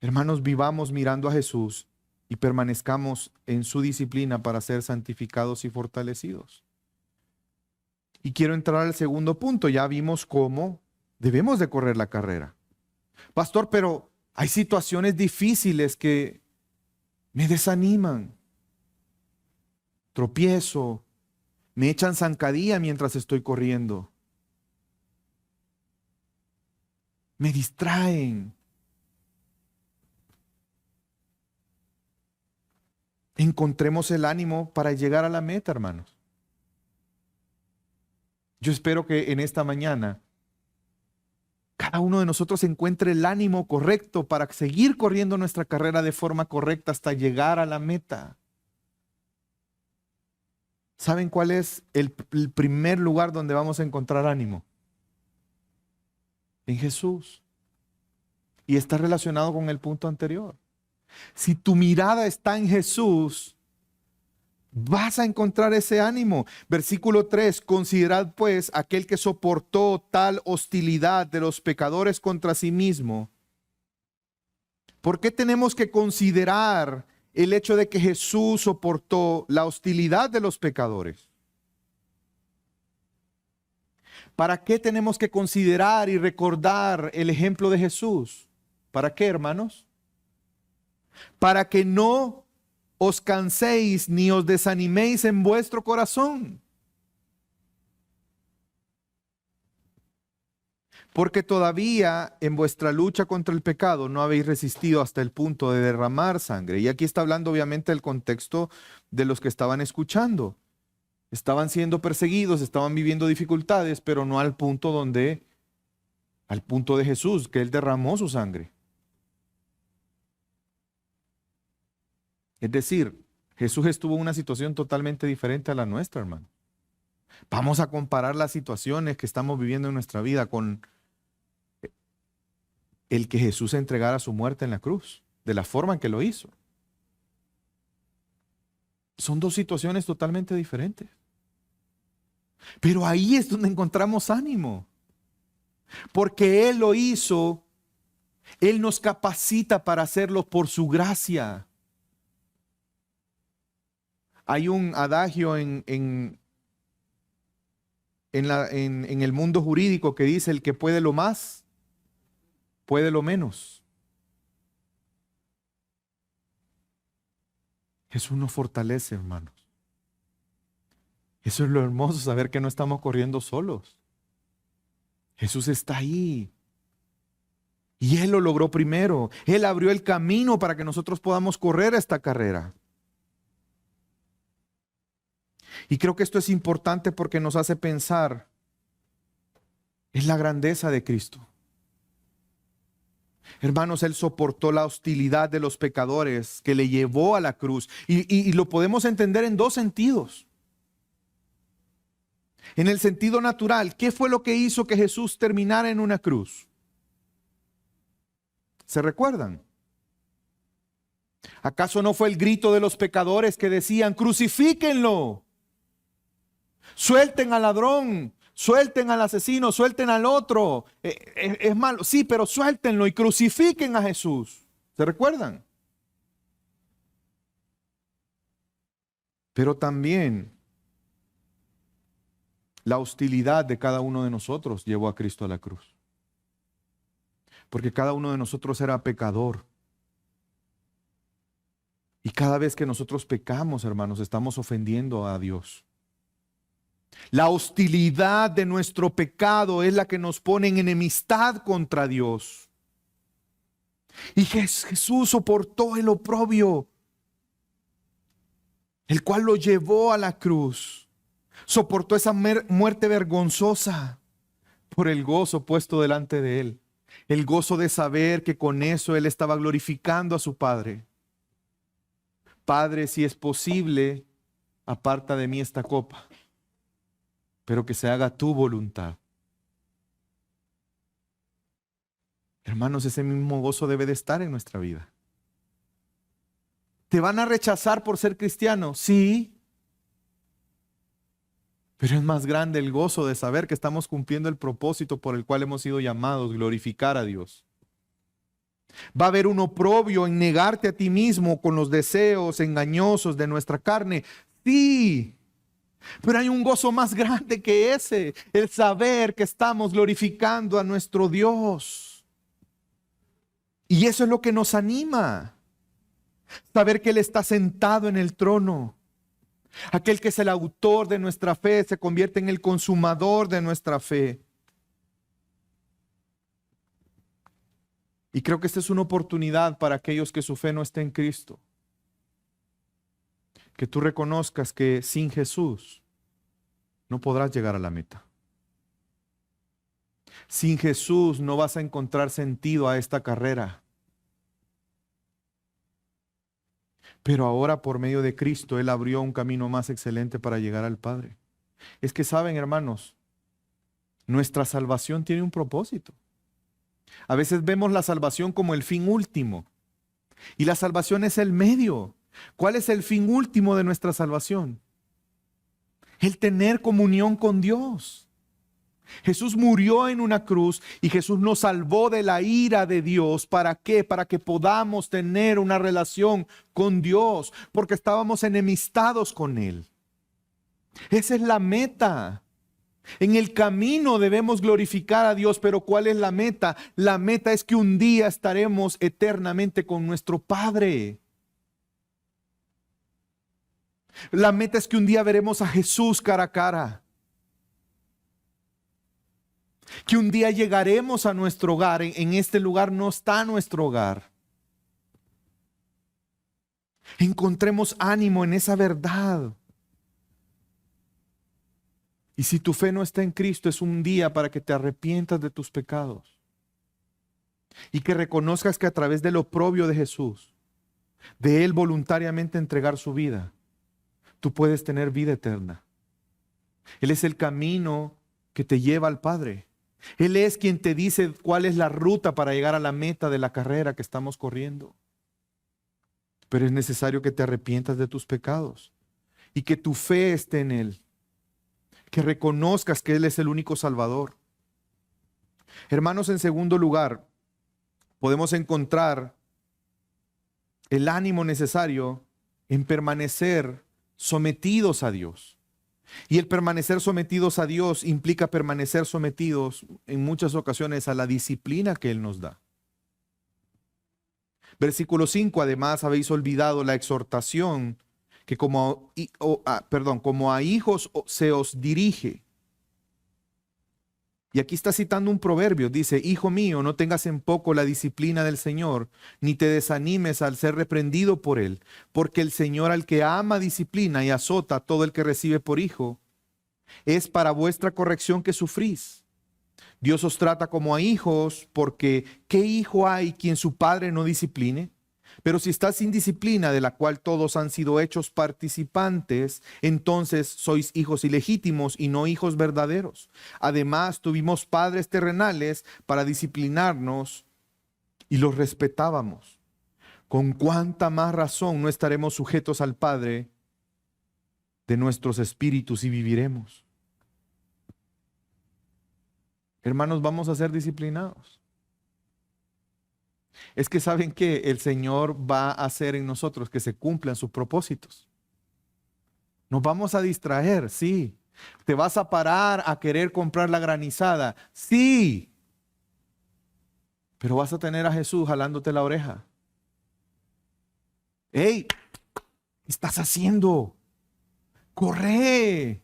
Hermanos, vivamos mirando a Jesús y permanezcamos en su disciplina para ser santificados y fortalecidos. Y quiero entrar al segundo punto. Ya vimos cómo debemos de correr la carrera. Pastor, pero hay situaciones difíciles que me desaniman. Tropiezo, me echan zancadilla mientras estoy corriendo. Me distraen. Encontremos el ánimo para llegar a la meta, hermanos. Yo espero que en esta mañana cada uno de nosotros encuentre el ánimo correcto para seguir corriendo nuestra carrera de forma correcta hasta llegar a la meta. ¿Saben cuál es el primer lugar donde vamos a encontrar ánimo? En Jesús. Y está relacionado con el punto anterior. Si tu mirada está en Jesús, vas a encontrar ese ánimo. Versículo 3, considerad pues aquel que soportó tal hostilidad de los pecadores contra sí mismo. ¿Por qué tenemos que considerar el hecho de que Jesús soportó la hostilidad de los pecadores? ¿Para qué tenemos que considerar y recordar el ejemplo de Jesús? ¿Para qué, hermanos? Para que no os canséis ni os desaniméis en vuestro corazón. Porque todavía en vuestra lucha contra el pecado no habéis resistido hasta el punto de derramar sangre. Y aquí está hablando obviamente del contexto de los que estaban escuchando. Estaban siendo perseguidos, estaban viviendo dificultades, pero no al punto de Jesús, que Él derramó su sangre. Es decir, Jesús estuvo en una situación totalmente diferente a la nuestra, hermano. Vamos a comparar las situaciones que estamos viviendo en nuestra vida con el que Jesús entregara su muerte en la cruz, de la forma en que lo hizo. Son dos situaciones totalmente diferentes. Pero ahí es donde encontramos ánimo. Porque Él lo hizo, Él nos capacita para hacerlo por su gracia. Hay un adagio en el mundo jurídico que dice: el que puede lo más, puede lo menos. Jesús nos fortalece, hermanos. Eso es lo hermoso, saber que no estamos corriendo solos. Jesús está ahí. Y Él lo logró primero. Él abrió el camino para que nosotros podamos correr esta carrera. Y creo que esto es importante porque nos hace pensar en la grandeza de Cristo. Hermanos, Él soportó la hostilidad de los pecadores que le llevó a la cruz. Y lo podemos entender en dos sentidos. En el sentido natural, ¿qué fue lo que hizo que Jesús terminara en una cruz? ¿Se recuerdan? ¿Acaso no fue el grito de los pecadores que decían: crucifíquenlo, suelten al ladrón, suelten al asesino, suelten al otro? Es malo, sí, pero suéltenlo y crucifiquen a Jesús. ¿Se recuerdan? Pero también la hostilidad de cada uno de nosotros llevó a Cristo a la cruz. Porque cada uno de nosotros era pecador. Y cada vez que nosotros pecamos, hermanos, estamos ofendiendo a Dios. La hostilidad de nuestro pecado es la que nos pone en enemistad contra Dios. Y Jesús soportó el oprobio, el cual lo llevó a la cruz. Soportó esa muerte vergonzosa por el gozo puesto delante de Él. El gozo de saber que con eso Él estaba glorificando a su Padre. Padre, si es posible, aparta de mí esta copa, pero que se haga tu voluntad. Hermanos, ese mismo gozo debe de estar en nuestra vida. ¿Te van a rechazar por ser cristiano? Sí. Pero es más grande el gozo de saber que estamos cumpliendo el propósito por el cual hemos sido llamados: glorificar a Dios. Va a haber un oprobio en negarte a ti mismo con los deseos engañosos de nuestra carne. Sí. Pero hay un gozo más grande que ese: el saber que estamos glorificando a nuestro Dios. Y eso es lo que nos anima. Saber que Él está sentado en el trono. Aquel que es el autor de nuestra fe se convierte en el consumador de nuestra fe. Y creo que esta es una oportunidad para aquellos que su fe no está en Cristo. Que tú reconozcas que sin Jesús no podrás llegar a la meta. Sin Jesús no vas a encontrar sentido a esta carrera. Pero ahora, por medio de Cristo, Él abrió un camino más excelente para llegar al Padre. Es que saben, hermanos, nuestra salvación tiene un propósito. A veces vemos la salvación como el fin último. Y la salvación es el medio. ¿Cuál es el fin último de nuestra salvación? El tener comunión con Dios. Jesús murió en una cruz y Jesús nos salvó de la ira de Dios. ¿Para qué? Para que podamos tener una relación con Dios, porque estábamos enemistados con Él. Esa es la meta. En el camino debemos glorificar a Dios, pero ¿cuál es la meta? La meta es que un día estaremos eternamente con nuestro Padre. La meta es que un día veremos a Jesús cara a cara. Que un día llegaremos a nuestro hogar. En este lugar no está nuestro hogar. Encontremos ánimo en esa verdad. Y si tu fe no está en Cristo, es un día para que te arrepientas de tus pecados. Y que reconozcas que a través del oprobio de Jesús, de Él voluntariamente entregar su vida, tú puedes tener vida eterna. Él es el camino que te lleva al Padre. Él es quien te dice cuál es la ruta para llegar a la meta de la carrera que estamos corriendo. Pero es necesario que te arrepientas de tus pecados. y que tu fe esté en Él. Que reconozcas que Él es el único Salvador. Hermanos, en segundo lugar, podemos encontrar el ánimo necesario en permanecer sometidos a Dios. Y el permanecer sometidos a Dios implica permanecer sometidos en muchas ocasiones a la disciplina que Él nos da. Versículo 5, además habéis olvidado la exhortación que como a hijos se os dirige. Y aquí está citando un proverbio, dice: hijo mío, no tengas en poco la disciplina del Señor, ni te desanimes al ser reprendido por Él, porque el Señor al que ama disciplina y azota a todo el que recibe por hijo. Es para vuestra corrección que sufrís. Dios os trata como a hijos, porque ¿qué hijo hay quien su padre no discipline? Pero si estás sin disciplina, de la cual todos han sido hechos participantes, entonces sois hijos ilegítimos y no hijos verdaderos. Además, tuvimos padres terrenales para disciplinarnos y los respetábamos. ¿Con cuánta más razón no estaremos sujetos al Padre de nuestros espíritus y viviremos? Hermanos, vamos a ser disciplinados. Es que saben que el Señor va a hacer en nosotros que se cumplan sus propósitos. Nos vamos a distraer, sí. Te vas a parar a querer comprar la granizada, sí. Pero vas a tener a Jesús jalándote la oreja. ¡Ey! ¿Qué estás haciendo? Corre.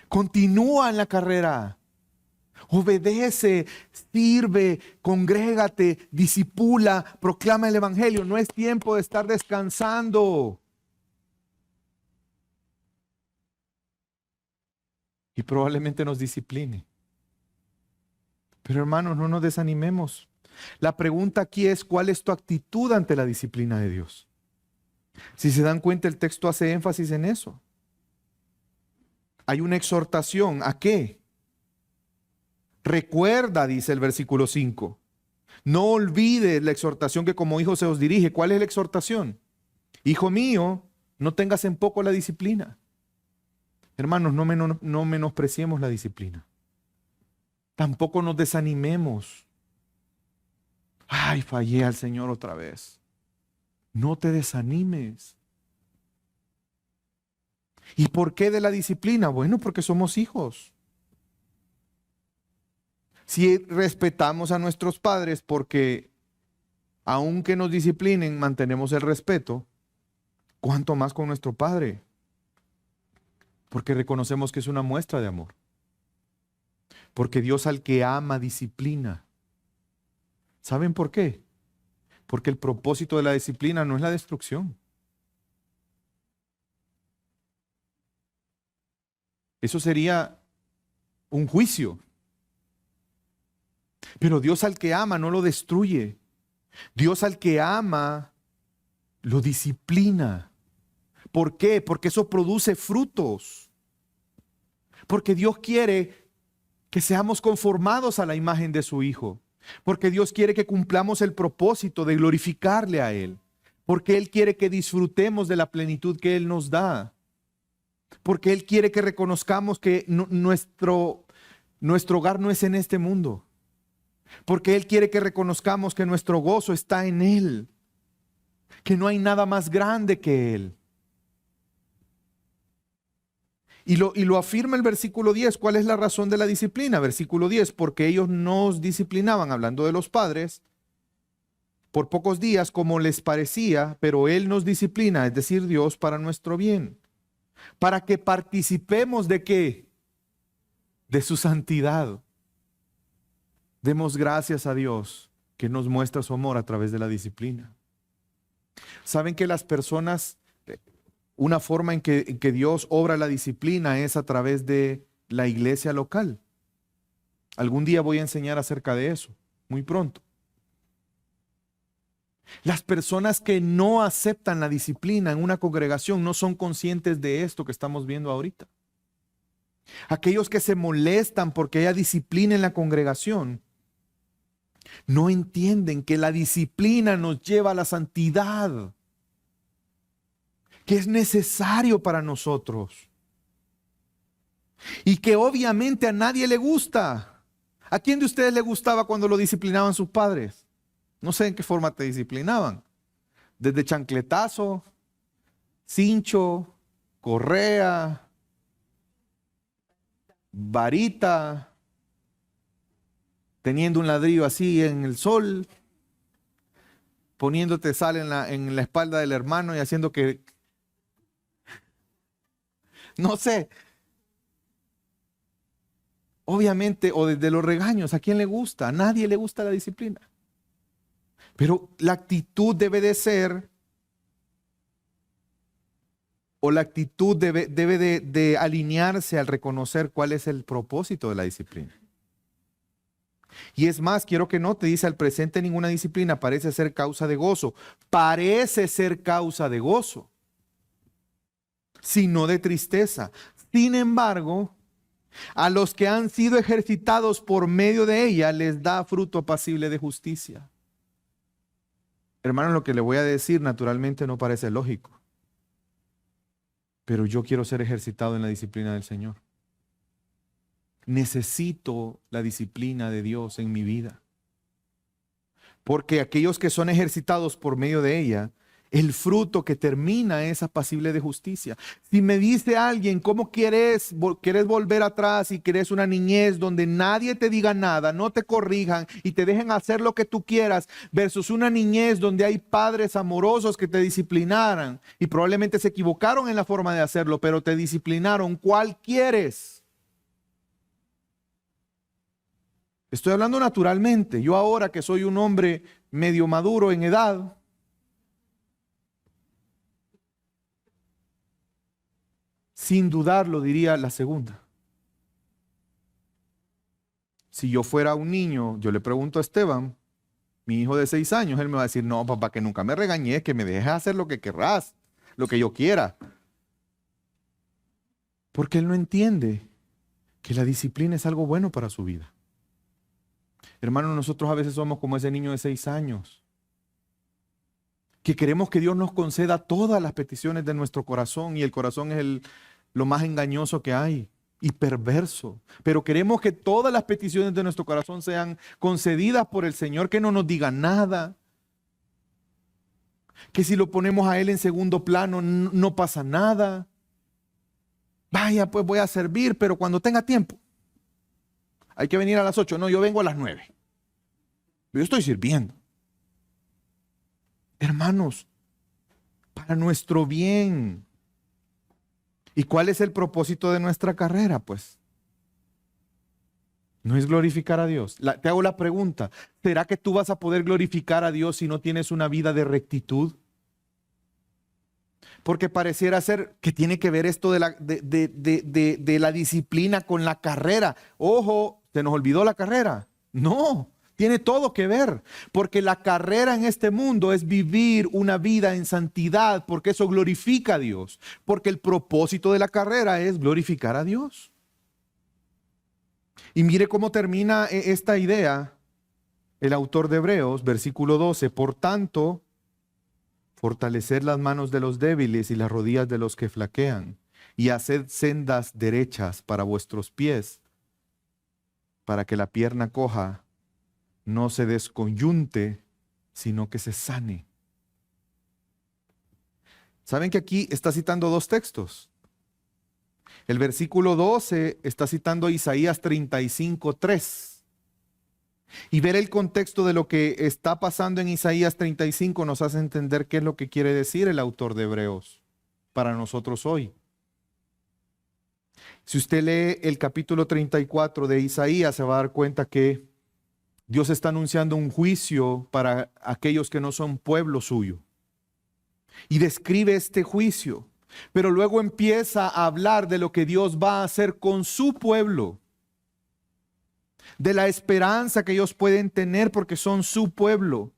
Continúa en la carrera. Obedece, sirve, congrégate, disipula, proclama el evangelio. No es tiempo de estar descansando. Y probablemente nos discipline. Pero hermanos, no nos desanimemos. La pregunta aquí es: ¿cuál es tu actitud ante la disciplina de Dios? Si se dan cuenta, el texto hace énfasis en eso. Hay una exhortación. ¿A qué? Recuerda, dice el versículo 5. No olvides la exhortación que como hijo se os dirige. ¿Cuál es la exhortación? Hijo mío, no tengas en poco la disciplina. Hermanos, no menospreciemos la disciplina. Tampoco nos desanimemos. Ay, fallé al Señor otra vez. No te desanimes. ¿Y por qué de la disciplina? Bueno, porque somos hijos. Si respetamos a nuestros padres porque aunque nos disciplinen, mantenemos el respeto, ¿cuánto más con nuestro Padre? Porque reconocemos que es una muestra de amor. Porque Dios al que ama disciplina. ¿Saben por qué? Porque el propósito de la disciplina no es la destrucción. Eso sería un juicio. Pero Dios al que ama no lo destruye. Dios al que ama lo disciplina. ¿Por qué? Porque eso produce frutos. Porque Dios quiere que seamos conformados a la imagen de su Hijo. Porque Dios quiere que cumplamos el propósito de glorificarle a Él. Porque Él quiere que disfrutemos de la plenitud que Él nos da. Porque Él quiere que reconozcamos que nuestro hogar no es en este mundo. Porque Él quiere que reconozcamos que nuestro gozo está en Él. Que no hay nada más grande que Él. Y lo afirma el versículo 10. ¿Cuál es la razón de la disciplina? Versículo 10. Porque ellos nos disciplinaban, hablando de los padres, por pocos días como les parecía, pero Él nos disciplina, es decir, Dios, para nuestro bien. Para que participemos ¿de qué? De su santidad. Demos gracias a Dios que nos muestra su amor a través de la disciplina. ¿Saben que las personas, una forma en que Dios obra la disciplina es a través de la iglesia local? Algún día voy a enseñar acerca de eso, muy pronto. Las personas que no aceptan la disciplina en una congregación no son conscientes de esto que estamos viendo ahorita. Aquellos que se molestan porque haya disciplina en la congregación no entienden que la disciplina nos lleva a la santidad, que es necesario para nosotros y que obviamente a nadie le gusta. ¿A quién de ustedes le gustaba cuando lo disciplinaban sus padres? No sé en qué forma te disciplinaban. Desde chancletazo, cincho, correa, varita, teniendo un ladrillo así en el sol, poniéndote sal en la espalda del hermano y haciendo que, no sé, obviamente, o desde los regaños, ¿a quién le gusta? A nadie le gusta la disciplina. Pero la actitud debe de ser, o la actitud debe de alinearse al reconocer cuál es el propósito de la disciplina. Y es más, quiero que note, dice, al presente ninguna disciplina parece ser causa de gozo. Parece ser causa de gozo, sino de tristeza. Sin embargo, a los que han sido ejercitados por medio de ella, les da fruto apacible de justicia. Hermanos, lo que le voy a decir naturalmente no parece lógico, pero yo quiero ser ejercitado en la disciplina del Señor. Necesito la disciplina de Dios en mi vida, porque aquellos que son ejercitados por medio de ella, el fruto que termina es apacible de justicia. Si me dice alguien, ¿cómo quieres volver atrás y quieres una niñez donde nadie te diga nada, no te corrijan y te dejen hacer lo que tú quieras, versus una niñez donde hay padres amorosos que te disciplinaran y probablemente se equivocaron en la forma de hacerlo, pero te disciplinaron? ¿Cuál quieres? Estoy hablando naturalmente. Yo ahora que soy un hombre medio maduro en edad, sin dudarlo diría la segunda. Si yo fuera un niño, yo le pregunto a Esteban, mi hijo de 6 años, él me va a decir, no, papá, que nunca me regañes, que me dejes hacer lo que querrás, lo que yo quiera. Porque él no entiende que la disciplina es algo bueno para su vida. Hermanos, nosotros a veces somos como ese niño de 6 años, que queremos que Dios nos conceda todas las peticiones de nuestro corazón, y el corazón es lo más engañoso que hay y perverso. Pero queremos que todas las peticiones de nuestro corazón sean concedidas por el Señor, que no nos diga nada, que si lo ponemos a Él en segundo plano no pasa nada. Vaya, pues voy a servir, pero cuando tenga tiempo. Hay que venir a las 8, no, yo vengo a las 9. Yo estoy sirviendo. Hermanos, para nuestro bien. ¿Y cuál es el propósito de nuestra carrera? Pues no es glorificar a Dios. Te hago la pregunta, ¿será que tú vas a poder glorificar a Dios si no tienes una vida de rectitud? Porque pareciera ser que tiene que ver esto de la disciplina con la carrera. Ojo, ¿se nos olvidó la carrera? No. Tiene todo que ver, porque la carrera en este mundo es vivir una vida en santidad, porque eso glorifica a Dios, porque el propósito de la carrera es glorificar a Dios. Y mire cómo termina esta idea el autor de Hebreos, versículo 12, por tanto, fortaleced las manos de los débiles y las rodillas de los que flaquean, y haced sendas derechas para vuestros pies, para que la pierna coja no se desconyunte, sino que se sane. ¿Saben que aquí está citando dos textos? El versículo 12 está citando Isaías 35:3. Y ver el contexto de lo que está pasando en Isaías 35 nos hace entender qué es lo que quiere decir el autor de Hebreos para nosotros hoy. Si usted lee el capítulo 34 de Isaías, se va a dar cuenta que Dios está anunciando un juicio para aquellos que no son pueblo suyo. Y describe este juicio, pero luego empieza a hablar de lo que Dios va a hacer con su pueblo, de la esperanza que ellos pueden tener porque son su pueblo.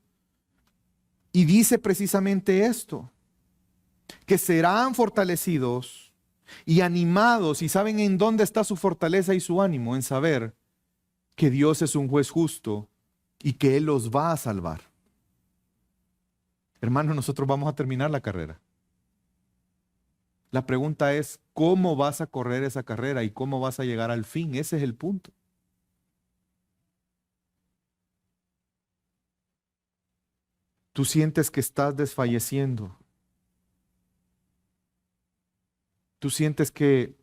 Y dice precisamente esto, que serán fortalecidos y animados. ¿Y saben en dónde está su fortaleza y su ánimo? En saber que Dios es un juez justo y que Él los va a salvar. Hermanos, nosotros vamos a terminar la carrera. La pregunta es, ¿cómo vas a correr esa carrera y cómo vas a llegar al fin? Ese es el punto. Tú sientes que estás desfalleciendo. Tú sientes que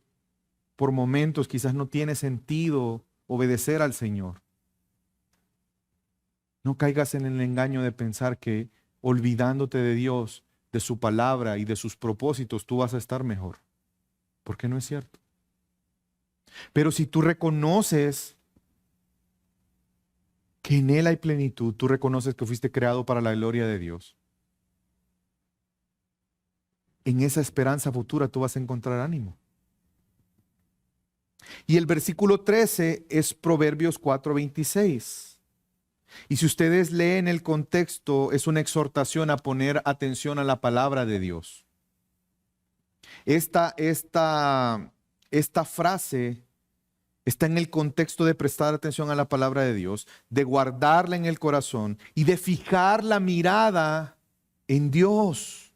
por momentos quizás no tiene sentido obedecer al Señor. No caigas en el engaño de pensar que olvidándote de Dios, de su palabra y de sus propósitos, tú vas a estar mejor. Porque no es cierto. Pero si tú reconoces que en Él hay plenitud, tú reconoces que fuiste creado para la gloria de Dios, en esa esperanza futura tú vas a encontrar ánimo. Y el versículo 13 es Proverbios 4:26. Y si ustedes leen el contexto, es una exhortación a poner atención a la palabra de Dios. Esta frase está en el contexto de prestar atención a la palabra de Dios, de guardarla en el corazón y de fijar la mirada en Dios.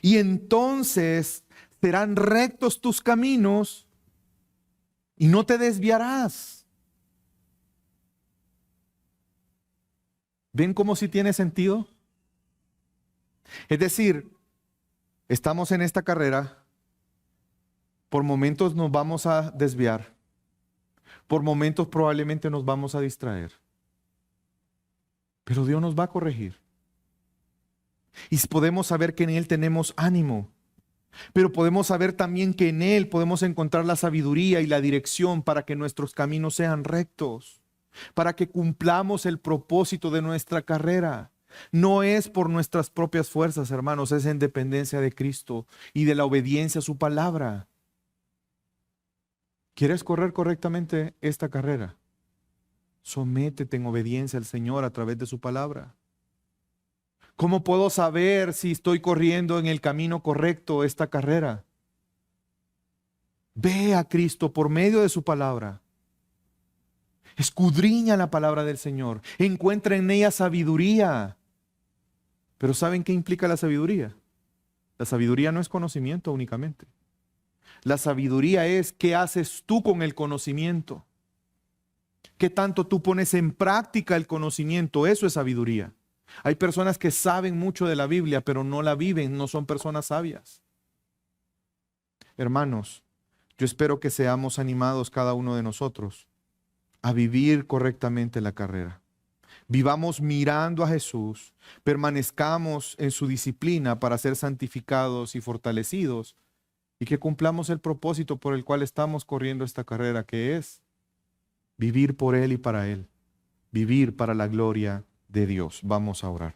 Y entonces serán rectos tus caminos y no te desviarás. ¿Ven cómo sí tiene sentido? Es decir, estamos en esta carrera, por momentos nos vamos a desviar, por momentos probablemente nos vamos a distraer, pero Dios nos va a corregir. Y podemos saber que en Él tenemos ánimo, pero podemos saber también que en Él podemos encontrar la sabiduría y la dirección para que nuestros caminos sean rectos, para que cumplamos el propósito de nuestra carrera. No es por nuestras propias fuerzas, hermanos, es en dependencia de Cristo y de la obediencia a su palabra. ¿Quieres correr correctamente esta carrera? Sométete en obediencia al Señor a través de su palabra. ¿Cómo puedo saber si estoy corriendo en el camino correcto esta carrera? Ve a Cristo por medio de su palabra. Escudriña la palabra del Señor. Encuentra en ella sabiduría. Pero ¿saben qué implica la sabiduría? La sabiduría no es conocimiento únicamente. La sabiduría es qué haces tú con el conocimiento. ¿Qué tanto tú pones en práctica el conocimiento? Eso es sabiduría. Hay personas que saben mucho de la Biblia, pero no la viven, no son personas sabias. Hermanos, yo espero que seamos animados cada uno de nosotros a vivir correctamente la carrera. Vivamos mirando a Jesús, permanezcamos en su disciplina para ser santificados y fortalecidos y que cumplamos el propósito por el cual estamos corriendo esta carrera, que es vivir por Él y para Él, vivir para la gloria de Dios. Vamos a orar.